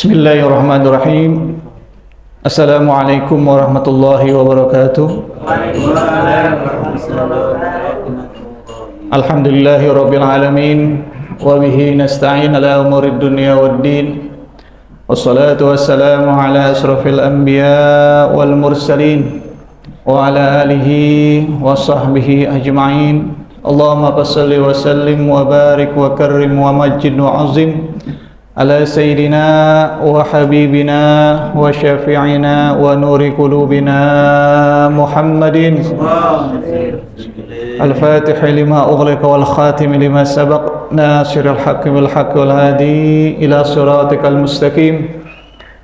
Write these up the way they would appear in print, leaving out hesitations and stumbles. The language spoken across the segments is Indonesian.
Bismillahirrahmanirrahim. Assalamualaikum warahmatullahi wabarakatuh. Alhamdulillahi rabbil alamin wa bihi nasta'in ala umurid dunya waddin. Wassalatu wassalamu ala asrafil anbiya wal mursalin wa ala alihi wa sahbihi ajma'in. Allahumma salli wa sallim wa barik wa karrim wa majid wa azim ala sayyidina wa habibina wa syafi'ina wa nuri qulubina Muhammadin al-fatih lima ughliqa wal khatim lima sabaq nasiril haqqi bil haqqi wal hadi ila siratikal mustaqim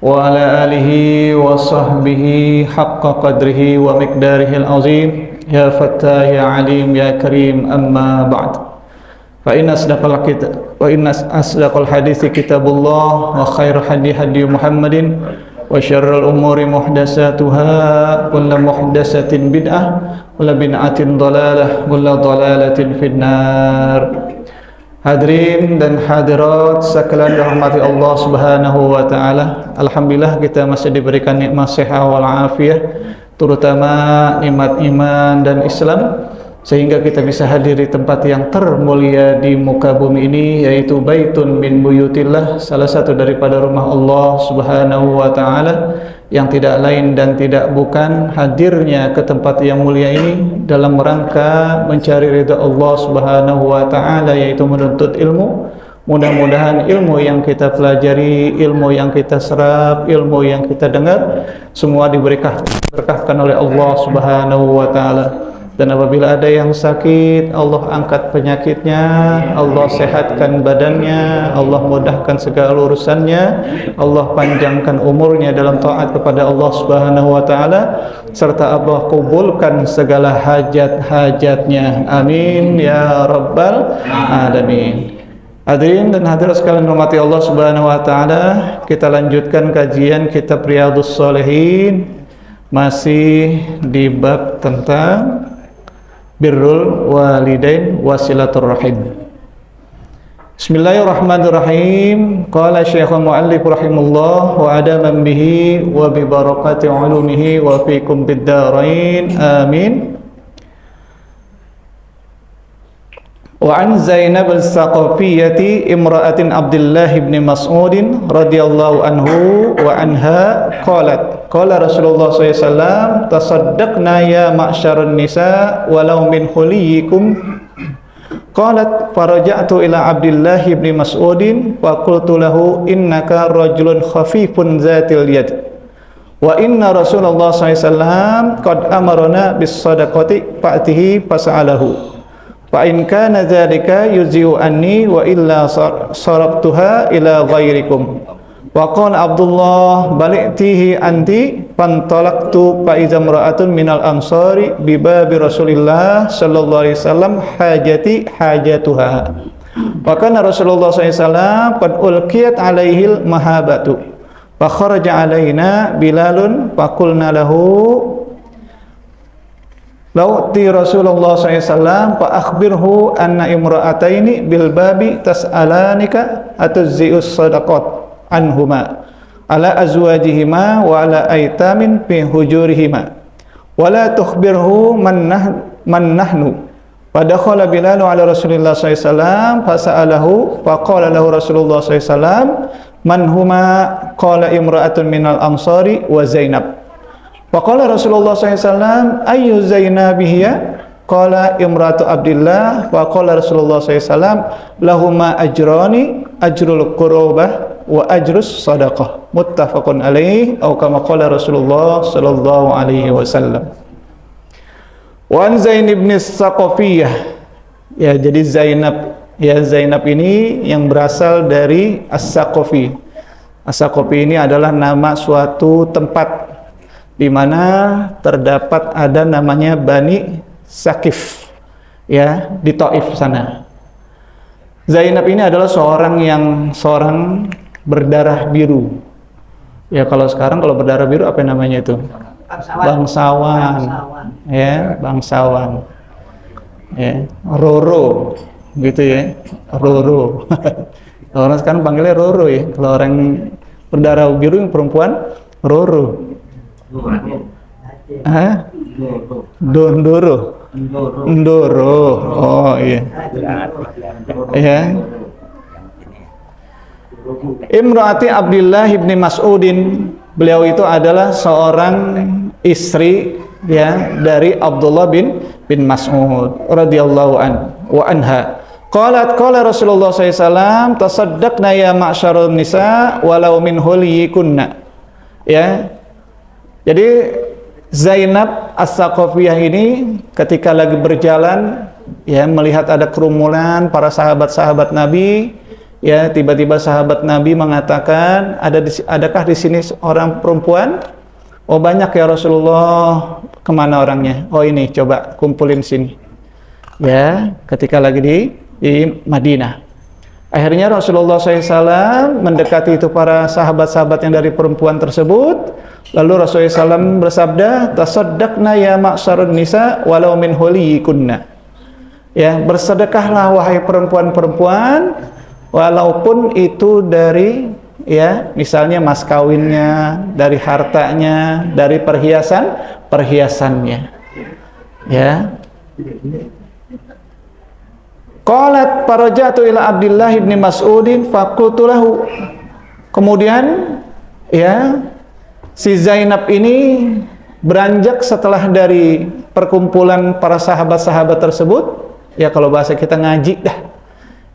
wa ala alihi wa sahbihi haqqa qadrihi wa miqdarihil azim ya fattah ya alim ya karim amma ba'd. Fa inna asdaqal hadithi kitabullah wa khairu hadi Muhammadin wa syarrul umuri muhdatsatuha kullu muhdatsatin bid'ah kullu bid'atin dhalalah kullu dhalalatin finnar. Hadirin dan hadirat sekalian dirahmati Allah Subhanahu wa taala. Alhamdulillah kita masih diberikan nikmat sehat wal afiat, terutama nikmat iman dan Islam, sehingga kita bisa hadir di tempat yang termulia di muka bumi ini, yaitu Baitun min Buyutillah, salah satu daripada rumah Allah Subhanahu wa taala, yang tidak lain dan tidak bukan hadirnya ke tempat yang mulia ini dalam rangka mencari ridha Allah Subhanahu wa taala, yaitu menuntut ilmu. Mudah-mudahan ilmu yang kita pelajari, ilmu yang kita serap, ilmu yang kita dengar semua diberkahkan oleh Allah Subhanahu wa taala. Dan apabila ada yang sakit, Allah angkat penyakitnya, Allah sehatkan badannya, Allah mudahkan segala urusannya, Allah panjangkan umurnya dalam taat kepada Allah Subhanahu wa taala, serta Allah kabulkan segala hajat-hajatnya. Amin ya rabbal alamin. Hadirin dan hadirat sekalian rahmati Allah Subhanahu wa taala, kita lanjutkan kajian kitab Riyadhus Shalihin, masih di bab tentang birrul walidain wasilatur rahim. Bismillahirrahmanirrahim. Qala Syekhul Mu'allif rahimahullah wa adaman bihi wa bi barakati ulumihi wa fikum bid-darain. Amin. Wa an Zainab al-Saqafiyyati imra'atin Abdullah ibn Mas'ud radhiyallahu anhu wa anha qalat qala Rasulullah sallallahu alaihi wasallam tasaddaqna ya ma'syarun nisa walau min huliyikum. Qalat faraja'tu ila Abdullah ibn Mas'ud wa qultu lahu innaka rajulun khafifun zatil yad wa inna Rasulullah sallallahu alaihi wasallam qad amarna bis sadaqati fa'tihi fas'alahu fa in kana dzalika yuzi'u anni wa illa sarabtuha ila ghairikum. Wa qala Abdullah bali'tihi anti fantalaqtu fa iza imra'atun minal ansari bi babi Rasulillah sallallahu alaihi wasallam hajatuha. Wa kana Rasulullah sallallahu alaihi wasallam qad ulqiyat alaihil mahabatu fa kharaja alaina Bilalun fa qulna lahu lauti Rasulullah SAW fa akhbirhu anna imra'ataini bil babi tas'alanika atuzzi'us sadaqat anhuma ala azwajihima wa ala aitamin fi hujurihima wa la tukhbirhu man nahnu. Padakhala Bilal ala Rasulullah SAW fa sa'alahu fa qala lahu Rasulullah SAW man huma, qala imra'atun minal ansari wa Zainab. Faqala Rasulullah SAW ayyu Zainabihya, qala imratu Abdillah. Faqala Rasulullah SAW lahuma ajrani, ajrul qurubah wa ajrus sadaqah, muttafaqun alaih atau kama qala Rasulullah sallallahu alaihi wasallam. Wa an Zain ibn Saqafiyah, ya jadi Zainab ini yang berasal dari As-Saqafi. As-Saqafi ini adalah nama suatu tempat di mana terdapat ada namanya Bani Saqif, ya, di Taif sana. Zainab ini adalah seorang berdarah biru. Ya kalau sekarang kalau berdarah biru apa namanya itu? Bangsawan. Ya, bangsawan. Ya, Roro gitu ya. Roro. Orang sekarang panggilnya Roro ya. Kalau orang berdarah biru yang perempuan Roro. Hah? Dondoro. Ndoro. Oh iya. Ya. Imraati Abdullah ibni Mas'udin. Beliau itu adalah seorang istri ya dari Abdullah bin Mas'ud radhiyallahu wa anha. Qala Rasulullah SAW, tasaddaqna ya ma'syarun nisa walau min hulyikunna. Ya. Jadi Zainab As-Saqafiyah ini ketika lagi berjalan ya melihat ada kerumunan para sahabat-sahabat Nabi, ya tiba-tiba sahabat Nabi mengatakan, adakah di sini orang perempuan? Oh banyak ya Rasulullah. Kemana orangnya? Oh ini, coba kumpulin sini. Ya, ketika lagi di Madinah. Akhirnya Rasulullah SAW mendekati itu para sahabat-sahabat yang dari perempuan tersebut. Lalu Rasulullah SAW bersabda, tasaddaqna ya ma'syarun nisa walau min huliyikunna. Ya, bersedekahlah wahai perempuan-perempuan, walaupun itu dari ya misalnya mas kawinnya, dari hartanya, dari perhiasannya. Ya. Qalat farajatu ila Abdullah ibn Mas'udin faqultu lahu. Kemudian ya si Zainab ini beranjak setelah dari perkumpulan para sahabat-sahabat tersebut, ya kalau bahasa kita ngaji dah.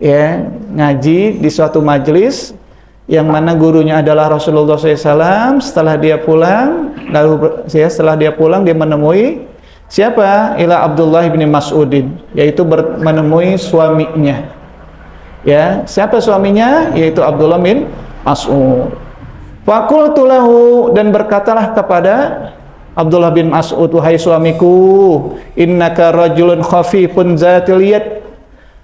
Ya, ngaji di suatu majelis yang mana gurunya adalah Rasulullah SAW. Setelah dia pulang, setelah dia pulang dia menemui siapa? Ila Abdullah bin Mas'udin, yaitu menemui suaminya. Ya, siapa suaminya? Yaitu Abdullah bin Mas'ud. Faqultu lahu, dan berkatalah kepada Abdullah bin Mas'ud, wahai suamiku, innaka rajulun khafifun zatil yad.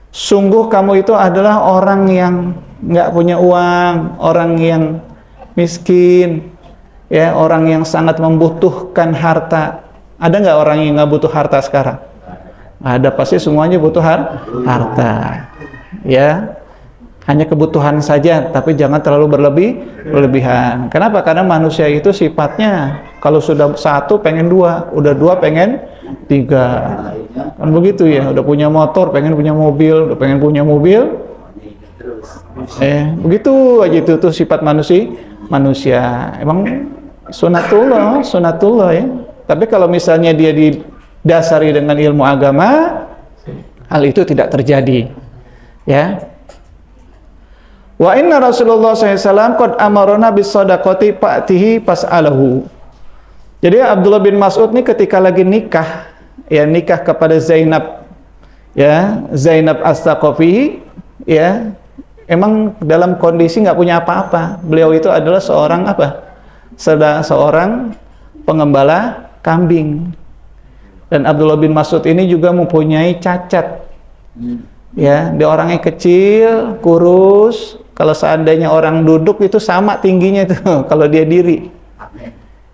Sungguh kamu itu adalah orang yang nggak punya uang, orang yang miskin, ya, orang yang sangat membutuhkan harta. Ada nggak orang yang nggak butuh harta sekarang? Ada, pasti semuanya butuh harta. Ya, hanya kebutuhan saja, tapi jangan terlalu berlebihan. Kenapa? Karena manusia itu sifatnya kalau sudah satu pengen dua, udah dua pengen tiga. Kan begitu ya, udah punya motor pengen punya mobil, udah pengen punya mobil. Begitu aja itu tuh sifat manusia. Emang sunatullah ya. Tapi kalau misalnya dia didasari dengan ilmu agama, hal itu tidak terjadi. Ya. Wa inna Rasulullah SAW qad amarona bis shadaqati fa'tihi fas'alahu. Jadi Abdullah bin Mas'ud ini ketika lagi nikah kepada Zainab, ya, Zainab As-Saqafiyah, ya, emang dalam kondisi nggak punya apa-apa. Beliau itu adalah seorang pengembala kambing. Dan Abdullah bin Mas'ud ini juga mempunyai cacat. Ya, dia orangnya kecil, kurus. Kalau seandainya orang duduk itu sama tingginya itu kalau dia diri.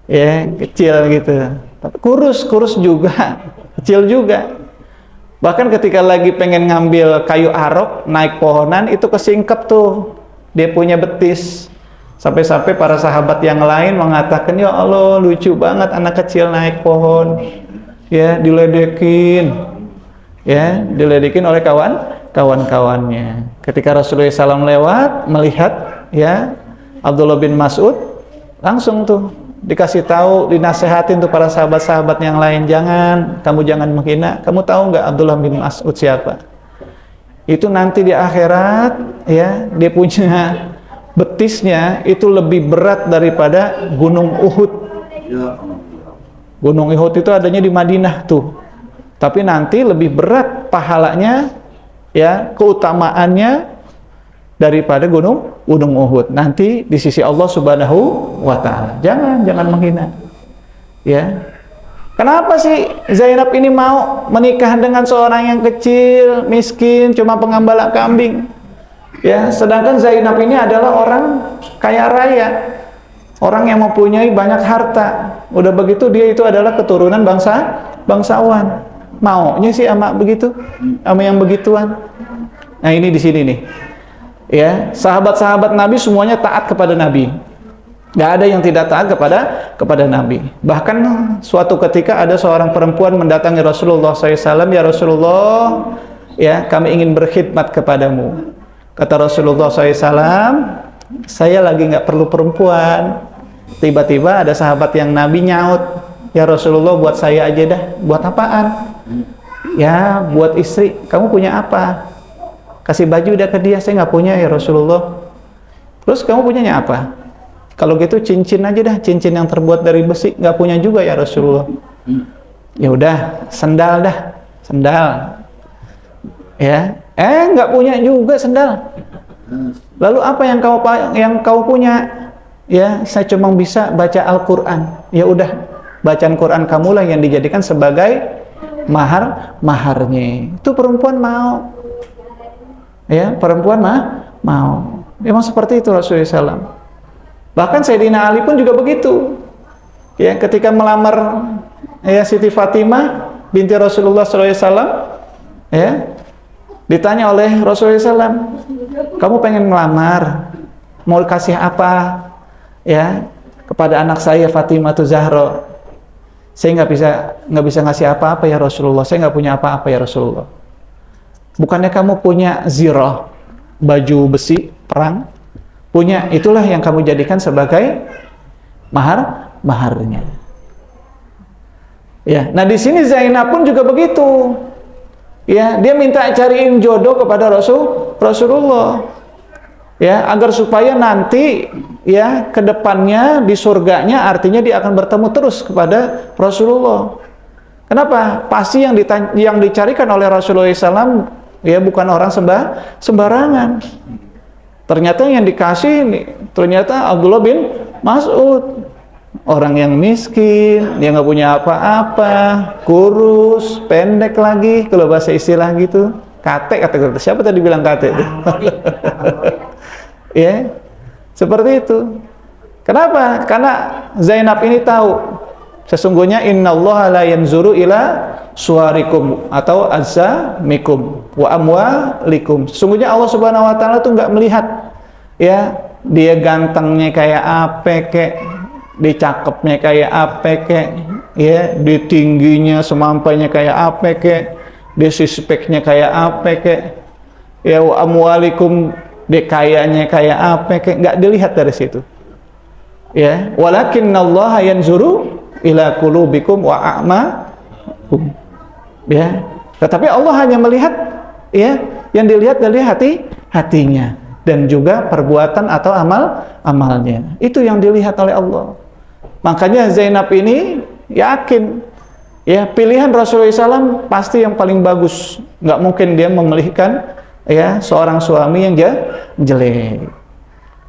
Ya, kecil gitu. Tapi kurus juga, kecil juga. Bahkan ketika lagi pengen ngambil kayu arok, naik pohonan, itu kesingkep tuh. Dia punya betis. Sampai-sampai para sahabat yang lain mengatakan, ya Allah, lucu banget anak kecil naik pohon. Ya, diledekin oleh kawan-kawannya. Ketika Rasulullah SAW lewat, melihat ya Abdullah bin Mas'ud, langsung tuh dikasih tahu, dinasehatin tuh para sahabat-sahabat yang lain, kamu jangan menghina. Kamu tahu nggak Abdullah bin Mas'ud siapa? Itu nanti di akhirat ya, dia punya betisnya itu lebih berat daripada Gunung Uhud. Gunung Uhud itu adanya di Madinah tuh. Tapi nanti lebih berat pahalanya, ya, keutamaannya daripada gunung Uhud. Nanti di sisi Allah Subhanahu wa taala. Jangan menghina. Ya. Kenapa sih Zainab ini mau menikah dengan seorang yang kecil, miskin, cuma pengembala kambing? Ya, sedangkan Zainab ini adalah orang kaya raya, orang yang mempunyai banyak harta. Udah begitu dia itu adalah keturunan bangsawan. Maunya sih sama begitu, sama yang begituan. Nah ini di sini nih, ya, sahabat-sahabat Nabi semuanya taat kepada Nabi. Nggak ada yang tidak taat kepada Nabi. Bahkan suatu ketika ada seorang perempuan mendatangi Rasulullah SAW, ya Rasulullah, ya kami ingin berkhidmat kepadamu. Kata Rasulullah SAW, saya lagi nggak perlu perempuan. Tiba-tiba ada sahabat yang Nabi nyaut, ya Rasulullah buat saya aja dah. Buat apaan? Ya buat istri. Kamu punya apa? Kasih baju udah ke dia. Saya nggak punya ya Rasulullah. Terus kamu punyanya apa? Kalau gitu cincin aja dah, cincin yang terbuat dari besi. Nggak punya juga ya Rasulullah. Ya udah, sendal dah, sendal. Ya, nggak punya juga sendal. Lalu apa yang kau punya? Ya, saya cuma bisa baca Al-Quran. Ya udah, bacaan Quran kamulah yang dijadikan sebagai maharnya. Itu perempuan mau. Ya, perempuan mau. Memang seperti itu Rasulullah SAW. Bahkan Sayyidina Ali pun juga begitu. Ya, ketika melamar ya Siti Fatimah binti Rasulullah SAW, ya, ditanya oleh Rasulullah SAW, kamu pengen melamar, mau kasih apa? Ya, kepada anak saya Fatimah Zahra. Saya nggak bisa ngasih apa-apa ya Rasulullah. Saya nggak punya apa-apa ya Rasulullah. Bukannya kamu punya zirah, baju besi perang? Punya, itulah yang kamu jadikan sebagai maharnya. Ya, nah di sini Zainab pun juga begitu. Ya, dia minta cariin jodoh kepada Rasulullah. Ya, agar supaya nanti ya ke depannya di surganya artinya dia akan bertemu terus kepada Rasulullah. Kenapa? Pasti yang dicarikan oleh Rasulullah SAW ya bukan orang sembarangan. Ternyata yang dikasih ternyata Abdullah bin Mas'ud, orang yang miskin, dia nggak punya apa-apa, kurus, pendek lagi, kalau bahasa istilah gitu, kata siapa tadi bilang kate itu? Ya, seperti itu. Kenapa? Karena Zainab ini tahu sesungguhnya innallaha la yanzuru ila suwarikum atau azzamikum wa amwalikum. Sesungguhnya Allah Subhanahu wa taala tuh nggak melihat ya dia gantengnya kayak apa kek, dia cakepnya kayak apa kek, ya dia tingginya semampainya kayak apa kek, dia sispeknya kayak apa kek, ya wa amwalikum dia kayanya kayak apa kek, nggak dilihat dari situ. Ya, walakinnallaha yanzuru ila qulubikum wa a'makum. Ya, tetapi Allah hanya melihat ya yang dilihat dari hatinya dan juga perbuatan atau amalnya. Itu yang dilihat oleh Allah. Makanya Zainab ini yakin ya pilihan Rasulullah SAW pasti yang paling bagus. Nggak mungkin dia memilihkan ya seorang suami yang jelek.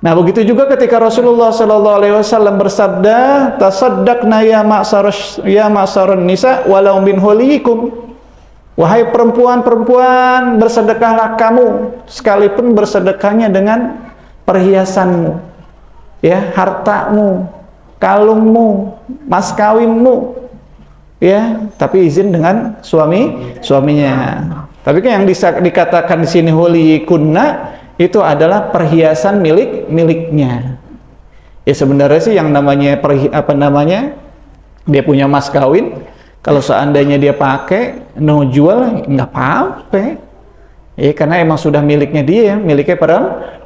Nah begitu juga ketika Rasulullah SAW bersabda, tasaddaqna ya ma'sarun nisa walau min hulikum. Wahai perempuan-perempuan, bersedekahlah kamu sekalipun bersedekahnya dengan perhiasanmu, ya hartamu, kalungmu, mas kawinmu, ya tapi izin dengan suaminya. Tapi kan yang dikatakan di sini hulikunna itu adalah perhiasan miliknya. Ya sebenarnya sih yang namanya dia punya mas kawin, kalau seandainya dia pakai no jual nggak apa-apa. Ya karena emang sudah miliknya dia, miliknya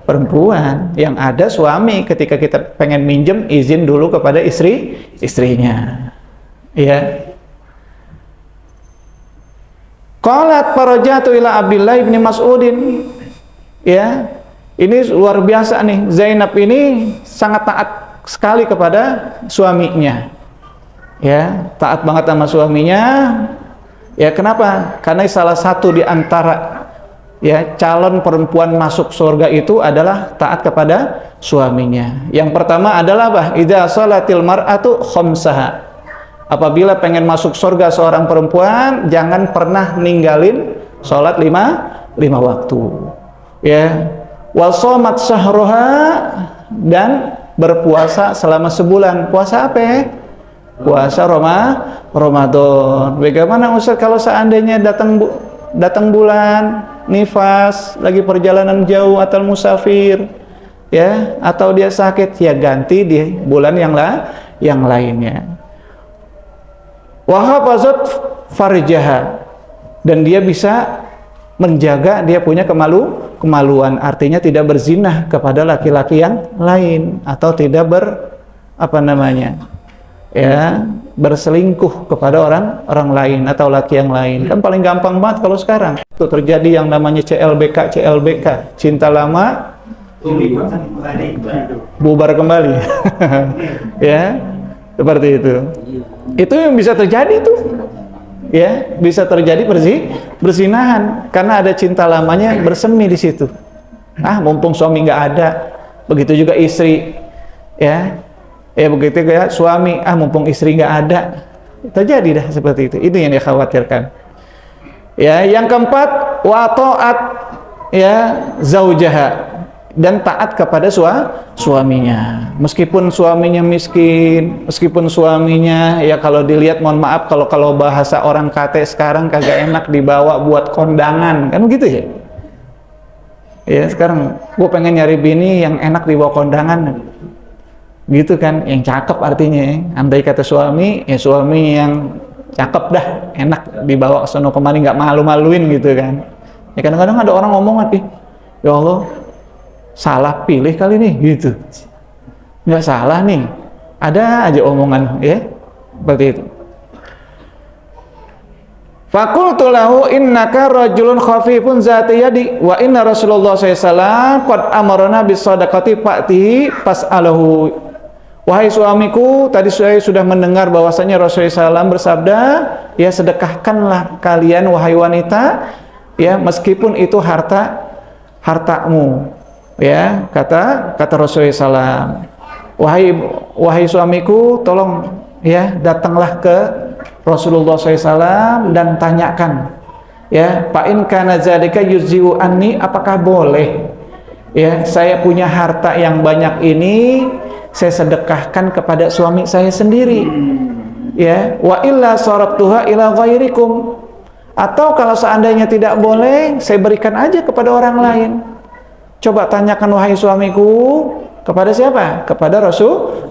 perempuan. Yang ada suami ketika kita pengen minjem izin dulu kepada istrinya. Ya. Qalat farajatu ila Abdullah bin Mas'udin. Ya, ini luar biasa nih. Zainab ini sangat taat sekali kepada suaminya. Ya, taat banget sama suaminya. Ya, kenapa? Karena salah satu di antara ya calon perempuan masuk surga itu adalah taat kepada suaminya. Yang pertama adalah apa? Idza shalatil mar'atu khamsaha. Apabila pengen masuk surga seorang perempuan, jangan pernah ninggalin sholat lima waktu. Ya, wal shamat syahruha, dan berpuasa selama sebulan. Puasa apa ya? Puasa Ramadan. Bagaimana Ustaz kalau seandainya datang bulan nifas, lagi perjalanan jauh atau musafir, ya, atau dia sakit, ya ganti di bulan yang lainnya. Wa hafazat farjaha, dan dia bisa menjaga, dia punya kemaluan, artinya tidak berzinah kepada laki-laki yang lain, atau tidak berselingkuh kepada orang lain atau laki yang lain. Kan paling gampang banget kalau sekarang itu terjadi yang namanya CLBK, cinta lama bubar kembali. Ya, seperti itu. Itu yang bisa terjadi tuh. Ya, bisa terjadi berzinahan karena ada cinta lamanya bersemi di situ. Mumpung suami nggak ada, begitu juga istri, ya begitu kayak suami, mumpung istri nggak ada, terjadi dah seperti itu. Itu yang dikhawatirkan. Ya, yang keempat, wa ta'at zaujaha, dan taat kepada suaminya. Meskipun suaminya miskin, meskipun suaminya kalau dilihat, mohon maaf kalau bahasa orang kate sekarang kagak enak dibawa buat kondangan, kan begitu ya? Ya, sekarang gue pengen nyari bini yang enak dibawa kondangan, gitu kan, yang cakep artinya. Andai kata suami, ya suami yang cakep dah, enak dibawa ke sono kemari, nggak malu-maluin gitu kan. Ya kadang-kadang ada orang ngomong lagi, ya Allah, salah pilih kali nih, gitu. Nggak salah nih, ada aja omongan, ya seperti itu. Fakultu lahu innaka rajulun khafifun zati yadi wa inna Rasulullah SAW qad amarna bis sadaqati fa'tihi fas'alahu. Wahai suamiku, tadi saya sudah mendengar bahwasanya Rasulullah SAW bersabda, ya sedekahkanlah kalian wahai wanita, ya meskipun itu hartamu, ya kata Rasulullah SAW. Wahai suamiku, tolong ya datanglah ke Rasulullah SAW dan tanyakan, ya fa'in kana zalika yuzzi'u anni, apakah boleh ya saya punya harta yang banyak ini saya sedekahkan kepada suami saya sendiri, ya wa illa saraftuha ila ghairikum, atau kalau seandainya tidak boleh saya berikan aja kepada orang lain. Coba tanyakan wahai suamiku, kepada siapa? Kepada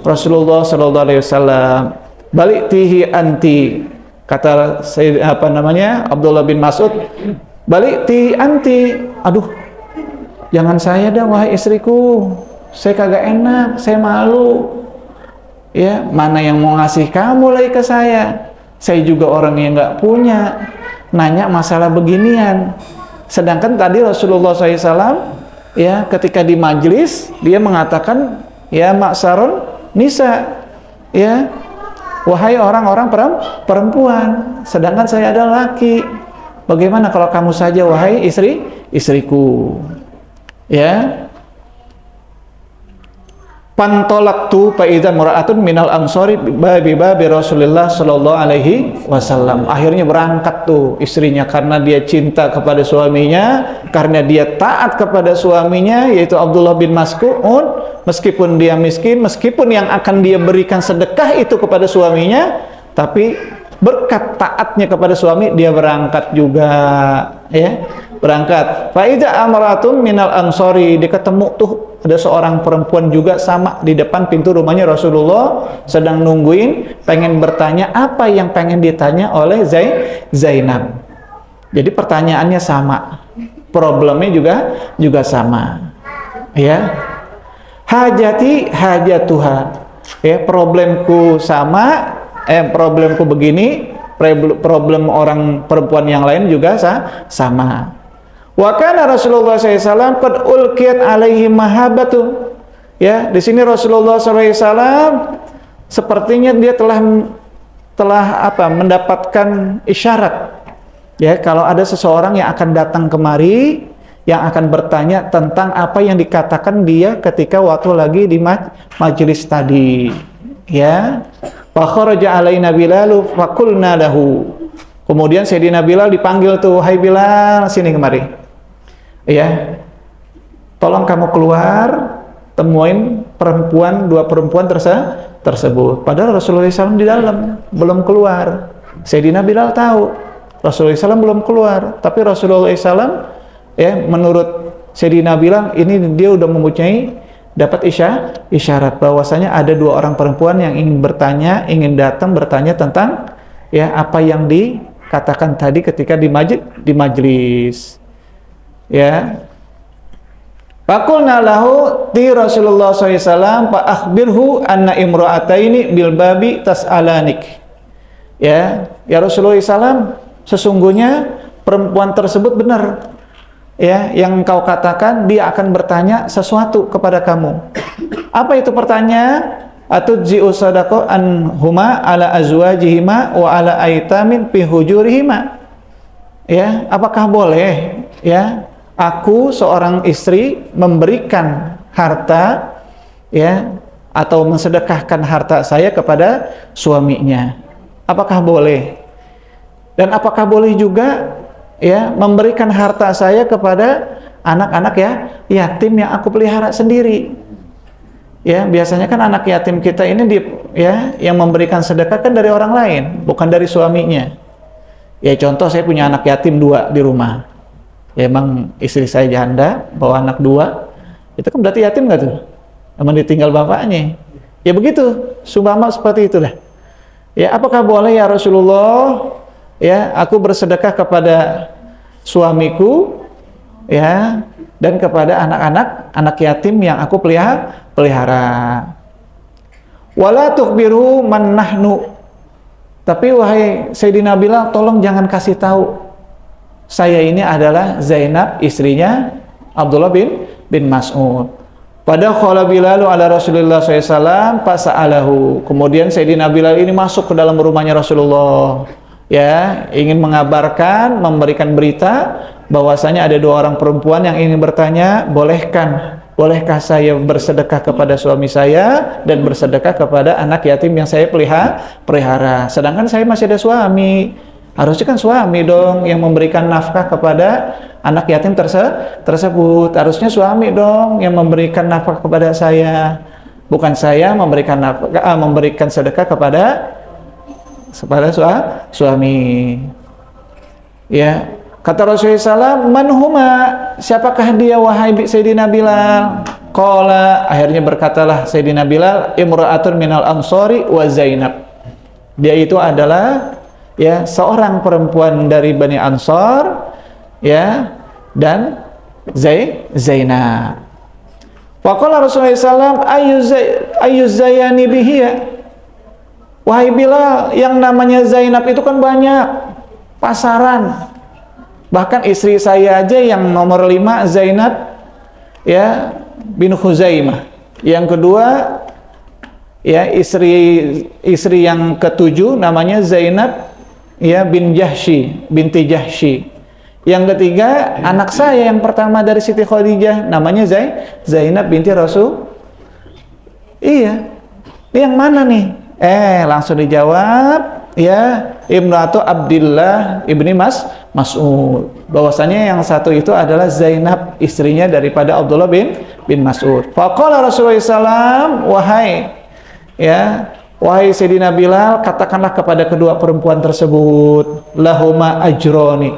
Rasulullah sallallahu alaihi wasallam. Balik tihi anti, kata Abdullah bin Mas'ud, balik tihi anti, aduh jangan saya dah wahai istriku, saya kagak enak, saya malu, ya mana yang mau ngasih kamu lagi ke saya juga orang yang nggak punya, nanya masalah beginian. Sedangkan tadi Rasulullah SAW ya ketika di majlis dia mengatakan, ya maksarun nisa, ya wahai orang-orang perempuan, sedangkan saya adalah laki. Bagaimana kalau kamu saja wahai istriku? Ya. Pantolaktu fa idza mar'atun minal ansori babi Rasulullah sallallahu alaihi wasallam. Akhirnya berangkat tuh istrinya karena dia cinta kepada suaminya, karena dia taat kepada suaminya yaitu Abdullah bin Mas'ud, meskipun dia miskin, meskipun yang akan dia berikan sedekah itu kepada suaminya, tapi berkat taatnya kepada suami dia berangkat juga, ya. Berangkat. Fa idza amratun minal ansori, dia ketemu tuh ada seorang perempuan juga sama di depan pintu rumahnya Rasulullah, sedang nungguin, pengen bertanya apa yang pengen ditanya oleh Zainab. Jadi pertanyaannya sama, problemnya juga sama, ya. Hajati hajatuha, ya problemku sama, problemku begini, problem orang perempuan yang lain juga sama. Wa kana Rasulullah SAW qad ulqiyat alaihi mahabbatu. Ya, di sini Rasulullah SAW sepertinya dia telah mendapatkan isyarat. Ya, kalau ada seseorang yang akan datang kemari yang akan bertanya tentang apa yang dikatakan dia ketika waktu lagi di majelis tadi. Ya. Fa kharaja alaina Bilal fa qulna lahu. Kemudian Sayyidina Bilal dipanggil tuh, "Hai Bilal, sini kemari." Ya, tolong kamu keluar, temuin dua perempuan tersebut. Padahal Rasulullah SAW di dalam, belum keluar. Sayyidina Bilal tahu, Rasulullah SAW belum keluar. Tapi Rasulullah SAW, ya menurut Sayyidina Bilal, ini dia udah mempunyai dapat isyarat bahwasanya ada dua orang perempuan yang ingin bertanya, ingin datang bertanya tentang ya apa yang dikatakan tadi ketika di majlis. Ya. Faqulna lahu ti Rasulullah SAW fa akhbirhu anna imra'ataini bil babi tas'alanik. Ya Rasulullah SAW, sesungguhnya perempuan tersebut benar. Ya, yang kau katakan dia akan bertanya sesuatu kepada kamu. Apa itu pertanyaan? Atujzi'u sadaqah anhuma ala azwajihima wa ala aitamin fi hujurihima. Ya, apakah boleh ya aku seorang istri memberikan harta ya atau mensedekahkan harta saya kepada suaminya? Apakah boleh? Dan apakah boleh juga ya memberikan harta saya kepada anak-anak ya yatim yang aku pelihara sendiri? Ya, biasanya kan anak yatim kita ini yang memberikan sedekah kan dari orang lain, bukan dari suaminya. Ya contoh, saya punya anak yatim 2 di rumah. Ya emang istri saya janda, bawa anak 2, itu kan berarti yatim nggak tuh? Emang ditinggal bapaknya. Ya begitu, sumpama seperti itulah. Ya apakah boleh ya Rasulullah, ya aku bersedekah kepada suamiku ya dan kepada anak yatim yang aku pelihara. Wala tukhbiru man nahnu. Tapi wahai Sayyidina Bilal, tolong jangan kasih tahu saya ini adalah Zainab, istrinya Abdullah bin Mas'ud. Pada khala Bilal ala Rasulullah SAW fasa'alahu. Kemudian Sayyidina Bilal ini masuk ke dalam rumahnya Rasulullah. Ya, ingin mengabarkan, memberikan berita bahwasanya ada 2 orang perempuan yang ingin bertanya, bolehkah saya bersedekah kepada suami saya dan bersedekah kepada anak yatim yang saya pelihara. Sedangkan saya masih ada suami. Harusnya kan suami dong yang memberikan nafkah kepada anak yatim tersebut. Harusnya suami dong yang memberikan nafkah kepada saya. Bukan saya memberikan sedekah kepada suami. Ya, kata Rasulullah SAW, manhuma, siapakah dia wahai Sayyidina Bilal? Qala, akhirnya berkatalah Sayyidina Bilal, imra'atun minal ansari wa Zainab. Dia itu adalah ya seorang perempuan dari Bani Ansar ya dan Zainab. Faqala Rasulullah SAW, ayu zayani bihiya. Wahai Bilal, yang namanya Zainab itu kan banyak, pasaran. Bahkan istri saya aja yang nomor 5 Zainab ya bin Khuzaimah. Yang kedua ya istri yang ke-7 namanya Zainab ya binti Jahsy. Yang ketiga anak saya yang pertama dari Siti Khadijah namanya Zainab binti Rasul. Iya. Ini yang mana nih? Langsung dijawab ya Imratu Abdillah ibni Mas'ud. Bahwasanya yang satu itu adalah Zainab, istrinya daripada Abdullah bin Mas'ud. Faqala Rasulullah SAW, wahai Sayyidina Bilal, katakanlah kepada kedua perempuan tersebut, lahuma ajroni.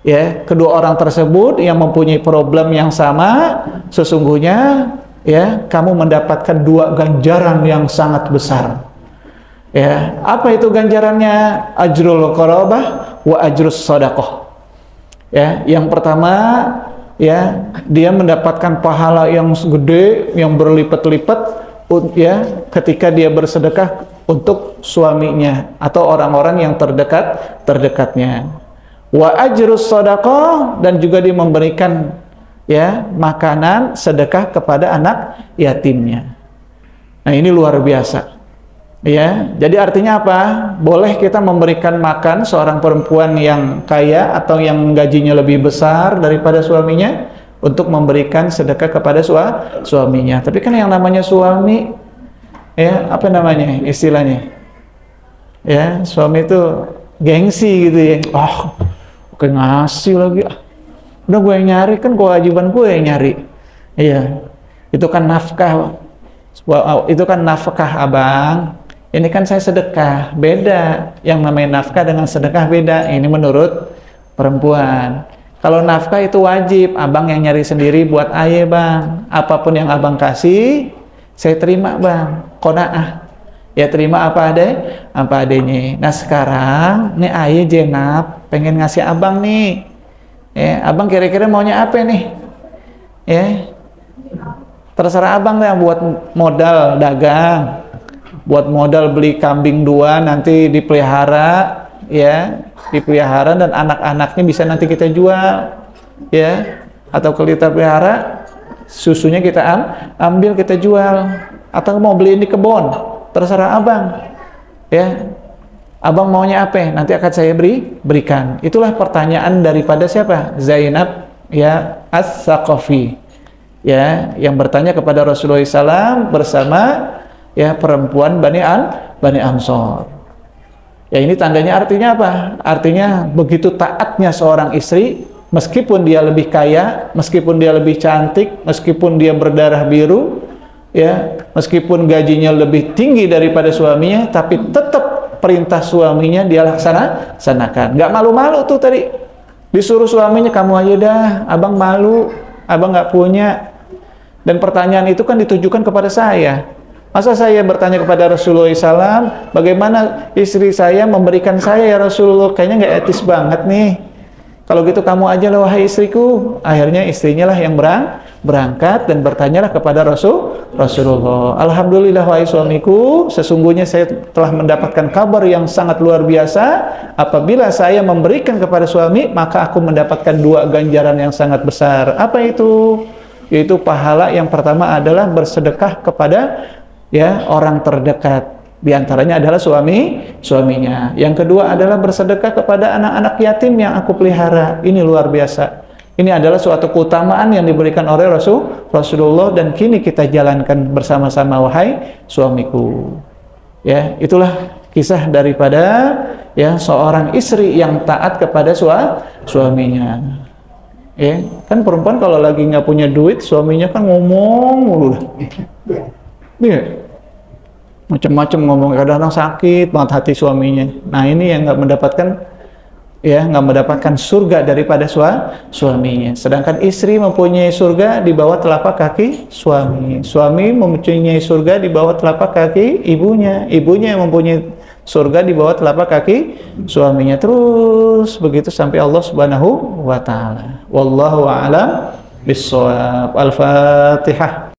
Ya, kedua orang tersebut yang mempunyai problem yang sama, sesungguhnya ya kamu mendapatkan 2 ganjaran yang sangat besar. Ya, apa itu ganjarannya? Ajrul qarabah wa ajrus shadaqah. Ya, yang pertama ya dia mendapatkan pahala yang gede, yang berlipat-lipat ya ketika dia bersedekah untuk suaminya atau orang-orang yang terdekatnya. Wa ajrus shadaqah, dan juga dia memberikan ya makanan sedekah kepada anak yatimnya. Nah, ini luar biasa. Ya, jadi artinya apa? Boleh kita memberikan makan seorang perempuan yang kaya atau yang gajinya lebih besar daripada suaminya untuk memberikan sedekah kepada suaminya. Tapi kan yang namanya suami, ya apa namanya istilahnya? Ya, suami itu gengsi gitu ya. Oke ngasih lagi. Udah gue yang nyari, kan kewajiban gue yang nyari. Iya, itu kan nafkah. Itu kan nafkah abang. Ini kan saya sedekah, beda. Yang namanya nafkah dengan sedekah beda. Ini menurut perempuan. Kalau nafkah itu wajib, abang yang nyari sendiri buat aye bang. Apapun yang abang kasih, saya terima bang. Qanaah. Ya terima apa adanya. Nah sekarang, nih aye jenab, pengen ngasih abang nih. Ya, abang kira-kira maunya apa nih? Ya, terserah abang lah buat modal dagang, buat modal beli kambing 2 nanti dipelihara, ya. Dipelihara dan anak-anaknya bisa nanti kita jual, ya, atau kalau kita pelihara susunya kita ambil kita jual, atau mau beliin di kebun, terserah abang, ya. Abang maunya apa? Nanti akan saya berikan. Itulah pertanyaan daripada siapa? Zainab, ya, As-Saqafi, ya, yang bertanya kepada Rasulullah SAW bersama, ya, perempuan Bani Ansor. Ya ini tandanya artinya apa? Artinya begitu taatnya seorang istri, meskipun dia lebih kaya, meskipun dia lebih cantik, meskipun dia berdarah biru, ya, meskipun gajinya lebih tinggi daripada suaminya, tapi tetap perintah suaminya dia laksanakan. Nggak malu-malu tuh tadi. Disuruh suaminya, kamu aja dah, abang malu, abang nggak punya. Dan pertanyaan itu kan ditujukan kepada saya. Masa saya bertanya kepada Rasulullah SAW, bagaimana istri saya memberikan saya ya Rasulullah? Kayaknya nggak etis banget nih. Kalau gitu kamu aja lah wahai istriku. Akhirnya istrinya lah yang berangkat dan bertanyalah kepada Rasulullah. Alhamdulillah wahai suamiku, sesungguhnya saya telah mendapatkan kabar yang sangat luar biasa. Apabila saya memberikan kepada suami, maka aku mendapatkan 2 ganjaran yang sangat besar. Apa itu? Yaitu pahala yang pertama adalah bersedekah kepada, ya, orang terdekat, di antaranya adalah suaminya. Yang kedua adalah bersedekah kepada anak-anak yatim yang aku pelihara. Ini luar biasa. Ini adalah suatu keutamaan yang diberikan oleh Rasulullah dan kini kita jalankan bersama-sama wahai suamiku. Ya, itulah kisah daripada, ya, seorang istri yang taat kepada suaminya. Ya, kan perempuan kalau lagi nggak punya duit, suaminya kan ngomong mulu. Iya, macam-macam ngomong, kadang-kadang sakit banget hati suaminya. Nah ini yang nggak mendapatkan surga daripada suaminya. Sedangkan istri mempunyai surga di bawah telapak kaki suami mempunyai surga di bawah telapak kaki ibunya yang mempunyai surga di bawah telapak kaki suaminya, terus begitu sampai Allah Subhanahu wa Ta'ala. Wallahu a'lam bishawab. Al-Fatihah.